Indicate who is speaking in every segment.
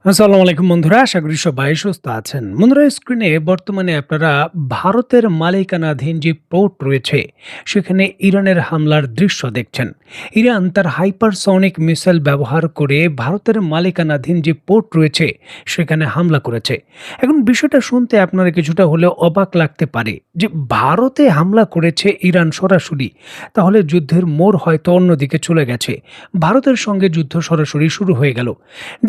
Speaker 1: আসসালামু আলাইকুম বন্ধুরা, আশা করি সবাই সুস্থ আছেন। বন্ধুরা, স্ক্রিনে বর্তমানে আপনারা ভারতের মালিকানাধীন যে পোর্ট রয়েছে সেখানে ইরানের হামলার দৃশ্য দেখছেন। ইরান তার হাইপারসনিক মিসাইল ব্যবহার করে ভারতের মালিকানাধীন যে পোর্ট রয়েছে সেখানে হামলা করেছে। এখন বিষয়টা শুনতে আপনারা কিছুটা হলেও অবাক লাগতে পারে যে ভারতে হামলা করেছে ইরান সরাসরি, তাহলে যুদ্ধের মোড় হয়তো অন্যদিকে চলে গেছে, ভারতের সঙ্গে যুদ্ধ সরাসরি শুরু হয়ে গেল।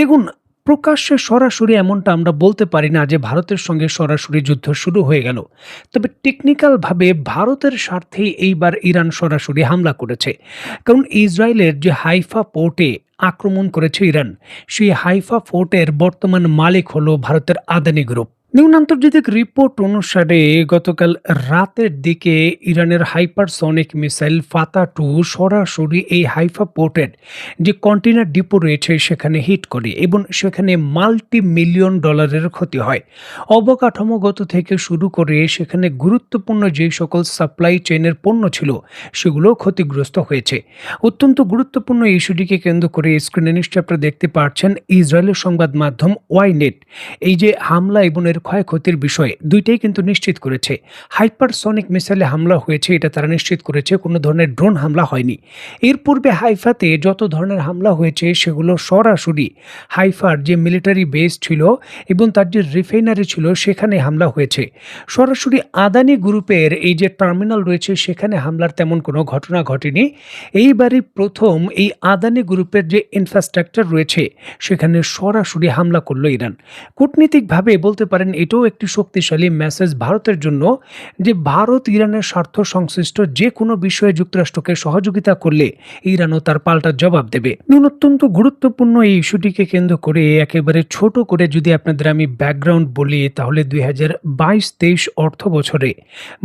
Speaker 1: দেখুন, প্রকাশ্যে সরাসরি এমনটা আমরা বলতে পারি না যে ভারতের সঙ্গে সরাসরি যুদ্ধ শুরু হয়ে গেল। তবে টেকনিক্যালভাবে ভারতের স্বার্থেই এইবার ইরান সরাসরি হামলা করেছে। কারণ ইসরায়েলের যে হাইফা পোর্টে আক্রমণ করেছে ইরান, সেই হাইফা পোর্টের বর্তমান মালিক হলো ভারতের আদানি গ্রুপ। নিম্ন আন্তর্জাতিক রিপোর্ট অনুসারে গতকাল রাতের দিকে ইরানের হাইপারসনিক মিসাইল ফাতা-2 সরাসরি এই হাইফা পোর্টের যে কন্টেইনার ডিপো রয়েছে সেখানে হিট করে এবং সেখানে মাল্টি মিলিয়ন ডলারের ক্ষতি হয়। অবকাঠামোগত থেকে শুরু করে সেখানে গুরুত্বপূর্ণ যে সকল সাপ্লাই চেইনের পণ্য ছিল সেগুলো ক্ষতিগ্রস্ত হয়েছে। অত্যন্ত গুরুত্বপূর্ণ ইস্যুটিকে কেন্দ্র করে স্ক্রিনে নিশ্চয়ই আপনারা দেখতে পাচ্ছেন ইসরায়েলের সংবাদ মাধ্যম ওয়াইনেট এই যে হামলা এবং এর ক্ষয়ক্ষতির বিষয়ে দুইটাই কিন্তু নিশ্চিত করেছে। হাইপারসনিক মিসাইলে হামলা হয়েছে এটা তারা নিশ্চিত করেছে, কোনো ধরনের ড্রোন হামলা হয়নি। এর পূর্বে হাইফাতে যত ধরনের হামলা হয়েছে সেগুলো সরাসরি হাইফার যে মিলিটারি বেস ছিল এবং তার যে রিফাইনারি ছিল সেখানে হামলা হয়েছে। সরাসরি আদানি গ্রুপের এই যে টার্মিনাল রয়েছে সেখানে হামলার তেমন কোনো ঘটনা ঘটেনি। এইবারই প্রথম এই আদানি গ্রুপের যে ইনফ্রাস্ট্রাকচার রয়েছে সেখানে সরাসরি হামলা করলো ইরান। কূটনীতিকভাবে বলতে পারেন এটাও একটি শক্তিশালী মেসেজ ভারতের জন্য যে ভারত ইরানের স্বার্থ সংশ্লিষ্ট যে কোনো বিষয়ে যুক্তরাষ্ট্রকে সহযোগিতা করলে ইরানও তার পাল্টা জবাব দেবে। অত্যন্ত গুরুত্বপূর্ণ এই ইস্যুটিকে কেন্দ্র করে একেবারে ছোট করে যদি আপনাদের আমি ব্যাকগ্রাউন্ড বলি তাহলে 2022-23 অর্থ বছরে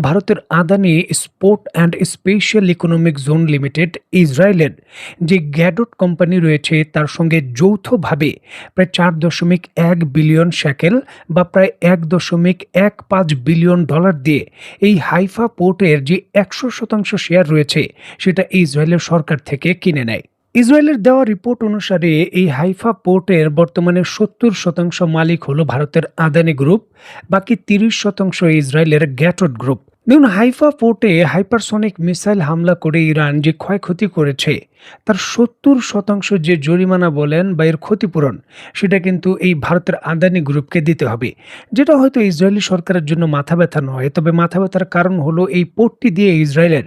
Speaker 1: ভারতের Adani sport and special economic zone limited ইসরায়েলের যে গ্যাডট কোম্পানি রয়েছে তার সঙ্গে যৌথভাবে প্রায় 4.1 বিলিয়ন শেকেল বা প্রায় 1.15 বিলিয়ন ডলার দিয়ে এই হাইফা পোর্টের যে 100% শেয়ার রয়েছে সেটা ইসরায়েলের সরকার থেকে কিনে নেয়। ইসরায়েলের দেওয়া রিপোর্ট অনুসারে এই হাইফা পোর্টের বর্তমানে 70% মালিক হলো ভারতের আদানি গ্রুপ, বাকি 30% ইসরায়েলের গ্যাটট গ্রুপ। দেখুন, হাইফা পোর্টে হাইপারসনিক মিসাইল হামলা করে ইরান যে ক্ষয়ক্ষতি করেছে তার 70% যে জরিমানা বলেন বা এর ক্ষতিপূরণ সেটা কিন্তু এই ভারতের আদানি গ্রুপকে দিতে হবে, যেটা হয়তো ইসরায়েলি সরকারের জন্য মাথা ব্যথা নয়। তবে মাথা ব্যথার কারণ হলো এই পোর্টটি দিয়ে ইসরায়েলের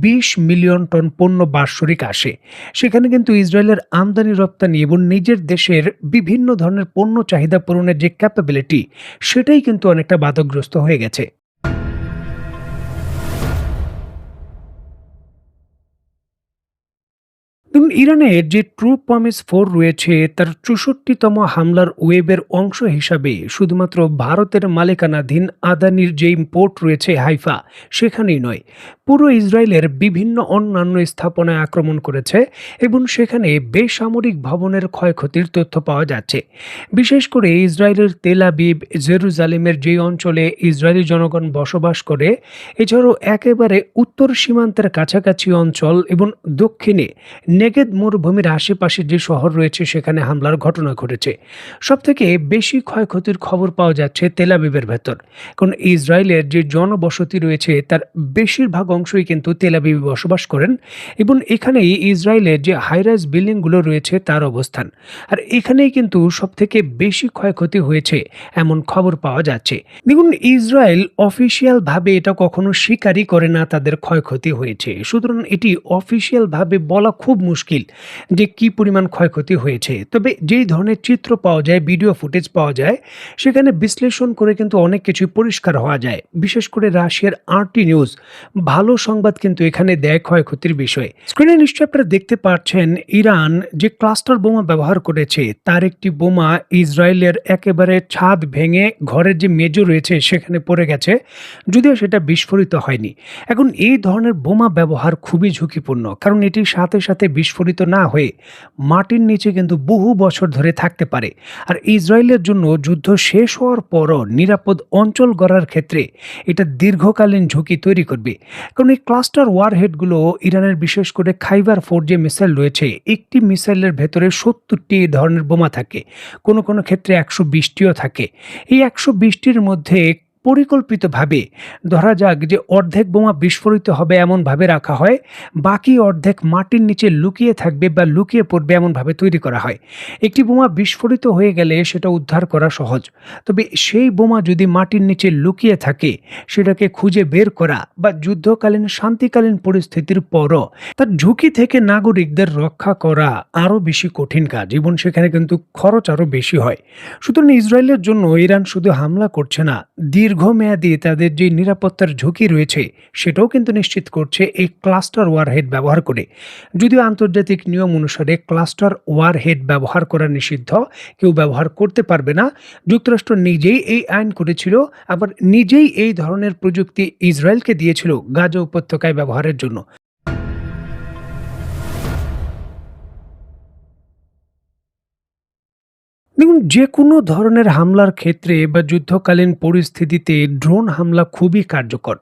Speaker 1: 20 মিলিয়ন টন পণ্য বাৎসরিক আসে। সেখানে কিন্তু ইসরায়েলের আমদানি রপ্তানি এবং নিজের দেশের বিভিন্ন ধরনের পণ্য চাহিদা পূরণের যে ক্যাপাবিলিটি সেটাই কিন্তু অনেকটা বাধাগ্রস্ত হয়ে গেছে। দেখুন, ইরানের যে ট্রু প্রমিস 4 রয়েছে তার 64তম হামলার ওয়েবের অংশ হিসাবে শুধুমাত্র ভারতের মালিকানাধীন আদানির যে পোর্ট রয়েছে হাইফা সেখানেই নয়, পুরো ইসরায়েলের বিভিন্ন অন্যান্য স্থাপনায় আক্রমণ করেছে এবং সেখানে বেসামরিক ভবনের ক্ষয়ক্ষতির তথ্য পাওয়া যাচ্ছে। বিশেষ করে ইসরায়েলের তেল আবিব, জেরুজালেমের যে অঞ্চলে ইসরায়েলি জনগণ বসবাস করে, এছাড়াও একেবারে উত্তর সীমান্তের কাছাকাছি অঞ্চল এবং দক্ষিণে নেগেদ মরুভূমির আশেপাশে যে শহর রয়েছে সেখানে হামলার ঘটনা ঘটেছে। সবথেকে বেশি ক্ষয়ক্ষতির খবর পাওয়া যাচ্ছে তেল আবিবের ভেতর, কারণ ইসরায়েলের যে জনবসতি রয়েছে তার বেশিরভাগ অংশই কিন্তু তেল আবিবে বসবাস করেন এবং এখানেই ইসরায়েলের যে হাইরাইজ বিল্ডিংগুলো রয়েছে তার অবস্থান। আর এখানেই কিন্তু সবথেকে বেশি ক্ষয়ক্ষতি হয়েছে এমন খবর পাওয়া যাচ্ছে। দেখুন, ইসরায়েল অফিসিয়ালভাবে এটা কখনো স্বীকারই করে না তাদের ক্ষয়ক্ষতি হয়েছে, সুতরাং এটি অফিসিয়ালভাবে বলা খুব মুশকিল যে কি পরিমাণ ক্ষয়ক্ষতি হয়েছে। তবে যেই ধরনের চিত্র পাওয়া যায়, ভিডিও ফুটেজ পাওয়া যায়, সেখানে বিশ্লেষণ করে কিন্তু অনেক কিছু পরিষ্কার হওয়া যায়। বিশেষ করে রাশিয়ার আরটি নিউজ ভালো সংবাদ কিন্তু এখানে দেয় ক্ষয়ক্ষতির বিষয়ে। স্ক্রিনে নিশ্চয়ই আপনারা দেখতে পাচ্ছেন ইরান যে ক্লাস্টার বোমা ব্যবহার করেছে তার একটি বোমা ইসরায়েলের একেবারে ছাদ ভেঙে ঘরের যে মেঝে রয়েছে সেখানে পড়ে গেছে, যদিও সেটা বিস্ফোরিত হয়নি। এখন এই ধরনের বোমা ব্যবহার খুবই ঝুঁকিপূর্ণ, কারণ এটির সাথে সাথে বিস্ফোরণ বিস্ফোরিত না হয়ে মাটির নিচে কিন্তু বহু বছর ধরে থাকতে পারে। আর ইসরায়েলের জন্য যুদ্ধ শেষ হওয়ার পরও নিরাপদ অঞ্চল গড়ার ক্ষেত্রে এটা দীর্ঘকালীন ঝুঁকি তৈরি করবে। কারণ এই ক্লাস্টার ওয়ারহেডগুলো ইরানের, বিশেষ করে খাইবার 4 যে মিসাইল রয়েছে, একটি মিসাইলের ভেতরে 70টি এই ধরনের বোমা থাকে, কোনো কোনো ক্ষেত্রে 120টিও থাকে। এই 120টির মধ্যে পরিকল্পিতভাবে ধরা যাক যে অর্ধেক বোমা বিস্ফোরিত হবে এমনভাবে রাখা হয়, বাকি অর্ধেক মাটির নিচে লুকিয়ে থাকবে বা লুকিয়ে পড়বে এমনভাবে তৈরি করা হয়। একটি বোমা বিস্ফোরিত হয়ে গেলে সেটা উদ্ধার করা সহজ, তবে সেই বোমা যদি মাটির নিচে লুকিয়ে থাকে সেটাকে খুঁজে বের করা বা যুদ্ধকালীন শান্তিকালীন পরিস্থিতির পরও তার ঝুঁকি থেকে নাগরিকদের রক্ষা করা আরও বেশি কঠিন কাজ এবং সেখানে কিন্তু খরচ আরও বেশি হয়। সুতরাং ইসরায়েলের জন্য ইরান শুধু হামলা করছে না, দীর্ঘমেয়াদী তাদের যে নিরাপত্তার ঝুঁকি রয়েছে সেটাও কিন্তু নিশ্চিত করছে এই ক্লাস্টার ওয়ারহেড ব্যবহার করে। যদিও আন্তর্জাতিক নিয়ম অনুসারে ক্লাস্টার ওয়ারহেড ব্যবহার করা নিষিদ্ধ, কেউ ব্যবহার করতে পারবে না। যুক্তরাষ্ট্র নিজেই এই আইন করেছিল, আবার নিজেই এই ধরনের প্রযুক্তি ইসরায়েলকে দিয়েছিল গাজা উপত্যকায় ব্যবহারের জন্য। দেখুন, যে কোনো ধরনের হামলার ক্ষেত্রে বা যুদ্ধকালীন পরিস্থিতিতে ড্রোন হামলা খুবই কার্যকর।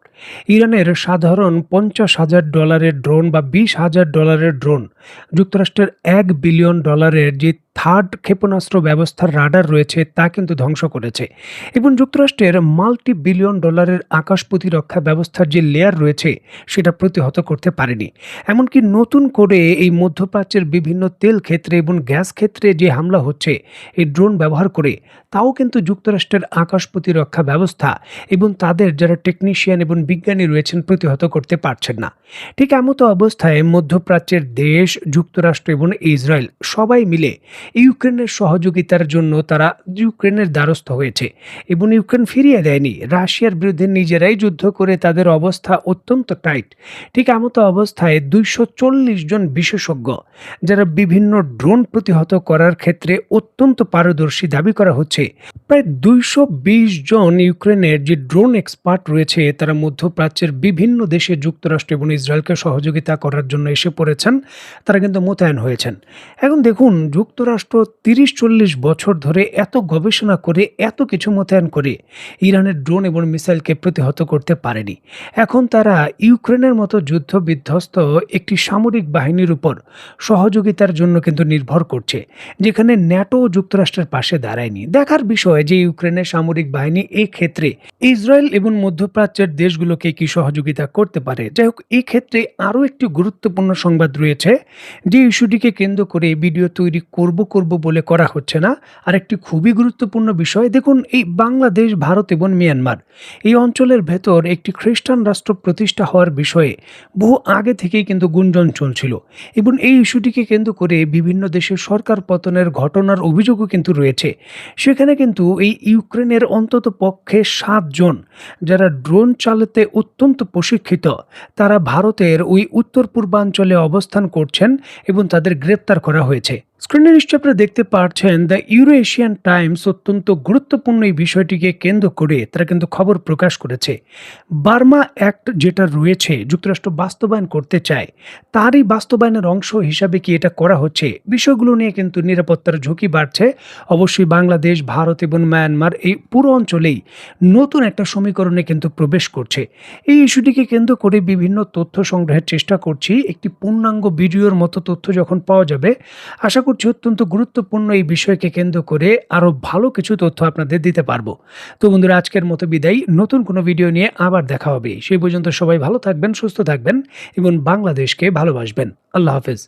Speaker 1: ইরানের সাধারণ $50,000 ড্রোন বা $20,000 ড্রোন যুক্তরাষ্ট্রের $1 বিলিয়ন যে থার্ড ক্ষেপণাস্ত্র ব্যবস্থার রাডার রয়েছে তা কিন্তু ধ্বংস করেছে। এবং যুক্তরাষ্ট্রের $multi-billion আকাশ প্রতিরক্ষা ব্যবস্থার যে লেয়ার রয়েছে সেটা প্রতিহত করতে পারেনি। এমনকি নতুন করে এই মধ্যপ্রাচ্যের বিভিন্ন তেল ক্ষেত্রে এবং গ্যাস ক্ষেত্রে যে হামলা হচ্ছে এই ড্রোন ব্যবহার করে, তাও কিন্তু যুক্তরাষ্ট্রের আকাশ প্রতিরক্ষা ব্যবস্থা এবং তাদের যারা টেকনিশিয়ান এবং বিজ্ঞানী রয়েছেন প্রতিহত করতে পারছেন না। ঠিক এমতো অবস্থায় মধ্যপ্রাচ্যের দেশ যুক্তরাষ্ট্র এবং ইসরায়েল সবাই মিলে ইউক্রেনের সহযোগিতার জন্য তারা ইউক্রেনের দ্বারস্থ হয়েছে এবং ইউক্রেন ফিরিয়ে দেয়নি। রাশিয়ার বিরুদ্ধে নিজেরাই যুদ্ধ করে তাদের অবস্থা অত্যন্ত টাইট। ঠিক এমতো অবস্থায় 240 জন বিশেষজ্ঞ যারা বিভিন্ন ড্রোন প্রতিহত করার ক্ষেত্রে অত্যন্ত পারদর্শী দাবি করা হচ্ছে, প্রায় 220 জন ইউক্রেনের যে ড্রোন এক্সপার্ট রয়েছে তারা মধ্যপ্রাচ্যের বিভিন্ন দেশে যুক্তরাষ্ট্র এবং ইসরায়েলকে সহযোগিতা করার জন্য এসে পড়েছেন, তারা কিন্তু মোতায়েন হয়েছেন। এখন দেখুন, যুক্তরাষ্ট্র 30-40 বছর ধরে এত গবেষণা করে এত কিছু মোতায়েন করে ইরানের ড্রোন এবং মিসাইলকে প্রতিহত করতে পারেনি। এখন তারা ইউক্রেনের মতো যুদ্ধ বিধ্বস্ত একটি সামরিক বাহিনীর উপর সহযোগিতার জন্য কিন্তু নির্ভর করছে, যেখানে ন্যাটো যুক্তরাষ্ট্রের পাশে দাঁড়ায়নি। দেখার বিষয় যে ইউক্রেনের সামরিক বাহিনী এই ক্ষেত্রে ইসরায়েল এবং মধ্যপ্রাচ্যের দেশগুলোকে কি সহযোগিতা করতে পারে। যাই হোক, এই ক্ষেত্রে আরও একটি গুরুত্বপূর্ণ সংবাদ রয়েছে যে ইস্যুটিকে কেন্দ্র করে ভিডিও তৈরি করব বলে করা হচ্ছে না। আর একটি খুবই গুরুত্বপূর্ণ বিষয়, দেখুন, এই বাংলাদেশ, ভারত এবং মিয়ানমার এই অঞ্চলের ভেতর একটি খ্রিস্টান রাষ্ট্র প্রতিষ্ঠা হওয়ার বিষয়ে বহু আগে থেকেই কিন্তু গুঞ্জন চলছিল এবং এই ইস্যুটিকে কেন্দ্র করে বিভিন্ন দেশের সরকার পতনের ঘটনার অভিযোগও কিন্তু রয়েছে। সেখানে কিন্তু এই ইউক্রেনের অন্তত পক্ষে 7 জন যারা ড্রোন চালাতে অত্যন্ত প্রশিক্ষিত, তারা ভারতের ওই উত্তর পূর্বাঞ্চলে অবস্থান করছেন এবং তাদের গ্রেপ্তার করা হয়েছে। স্ক্রিনে নিশ্চয়ই আপনারা দেখতে পাচ্ছেন দ্য ইউরো এশিয়ান টাইমস অত্যন্ত গুরুত্বপূর্ণ এই বিষয়টিকে কেন্দ্র করে তারা কিন্তু খবর প্রকাশ করেছে। বার্মা অ্যাক্ট যেটা রয়েছে যুক্তরাষ্ট্র বাস্তবায়ন করতে চায়, তারই বাস্তবায়নের অংশ হিসাবে কি এটা করা হচ্ছে, বিষয়গুলো নিয়ে কিন্তু নিরাপত্তার ঝুঁকি বাড়ছে। অবশ্যই বাংলাদেশ, ভারত এবং মায়ানমার এই পুরো অঞ্চলেই নতুন একটা সমীকরণে কিন্তু প্রবেশ করছে। এই ইস্যুটিকে কেন্দ্র করে বিভিন্ন তথ্য সংগ্রহের চেষ্টা করছি। একটি পূর্ণাঙ্গ ভিডিওর মতো তথ্য যখন পাওয়া যাবে, আশা করছি অত্যন্ত গুরুত্বপূর্ণ এই বিষয়কে কেন্দ্র করে আরও ভালো কিছু তথ্য আপনাদের দিতে পারবো। তো বন্ধুরা, আজকের মতো বিদায়। নতুন কোনো ভিডিও নিয়ে আবার দেখা হবে। সেই পর্যন্ত সবাই ভালো থাকবেন, সুস্থ থাকবেন এবং বাংলাদেশকে ভালোবাসবেন। আল্লাহ হাফেজ।